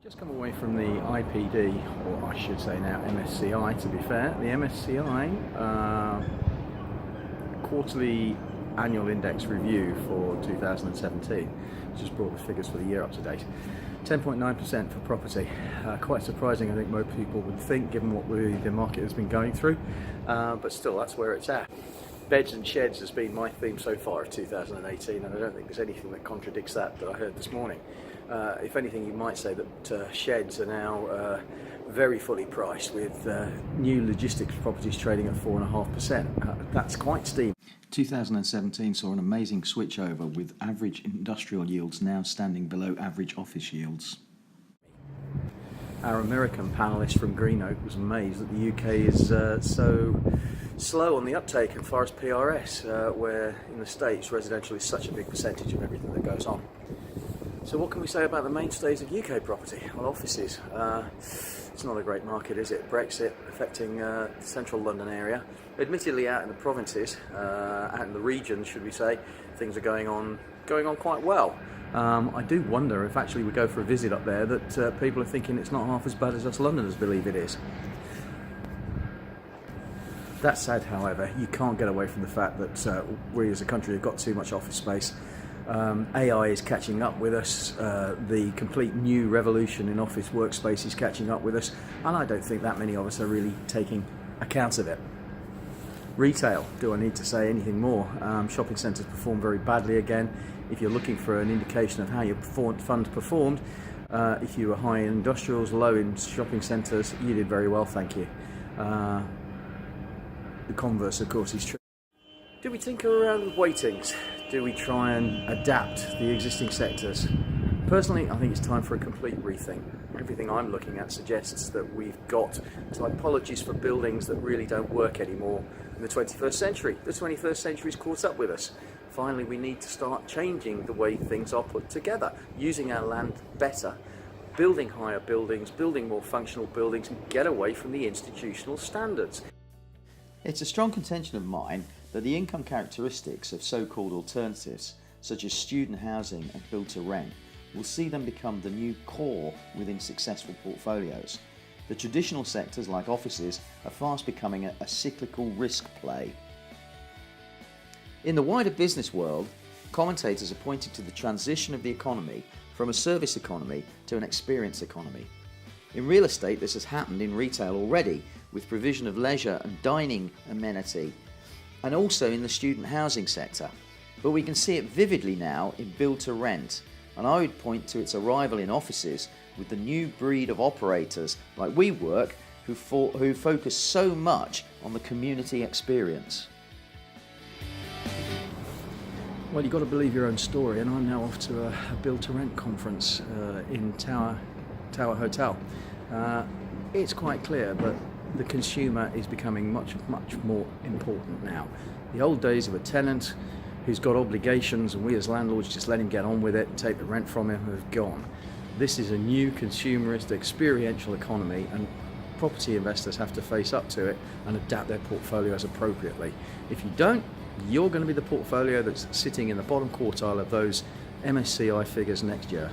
Just come away from the IPD, or I should say now MSCI to be fair. The MSCI quarterly annual index review for 2017 just brought the figures for the year up to date. 10.9% for property. Quite surprising, I think most people would think, given what the market has been going through, but still that's where it's at. Beds and sheds has been my theme so far of 2018, and I don't think there's anything that contradicts that I heard this morning. If anything, you might say that sheds are now very fully priced, with new logistics properties trading at 4.5%. That's quite steep. 2017 saw an amazing switchover, with average industrial yields now standing below average office yields. Our American panellist from Greenock was amazed that the UK is so slow on the uptake as far as PRS, where in the States residential is such a big percentage of everything that goes on. So what can we say about the mainstays of UK property? Well, offices. It's not a great market, is it? Brexit affecting the central London area. Admittedly, out in the provinces, out in the regions, should we say, things are going on quite well. I do wonder if actually we go for a visit up there that people are thinking it's not half as bad as us Londoners believe it is. That said, however, you can't get away from the fact that we as a country have got too much office space. AI is catching up with us, the complete new revolution in office workspace is catching up with us, and I don't think that many of us are really taking account of it. Retail, do I need to say anything more? Shopping centres perform very badly again. If you're looking for an indication of how your fund performed, if you were high in industrials, low in shopping centres, you did very well, thank you. The converse, of course, is true. Do we tinker around with weightings? Do we try and adapt the existing sectors? Personally, I think it's time for a complete rethink. Everything I'm looking at suggests that we've got typologies for buildings that really don't work anymore in the 21st century. The 21st century's caught up with us. Finally, we need to start changing the way things are put together, using our land better, building higher buildings, building more functional buildings, and get away from the institutional standards. It's a strong contention of mine that the income characteristics of so-called alternatives, such as student housing and build-to-rent, will see them become the new core within successful portfolios. The traditional sectors like offices are fast becoming a cyclical risk play. In the wider business world, commentators are pointing to the transition of the economy from a service economy to an experience economy. In real estate, this has happened in retail already, with provision of leisure and dining amenity, and also in the student housing sector. But we can see it vividly now in build-to-rent, and I would point to its arrival in offices with the new breed of operators like WeWork, who focus so much on the community experience. Well, you've got to believe your own story, and I'm now off to a build-to-rent conference in Tower Hotel. It's quite clear, but the consumer is becoming much more important now. The old days of a tenant who's got obligations and we as landlords just let him get on with it and take the rent from him have gone. This is a new consumerist experiential economy, and property investors have to face up to it and adapt their portfolios appropriately. If you don't, you're going to be the portfolio that's sitting in the bottom quartile of those MSCI figures next year.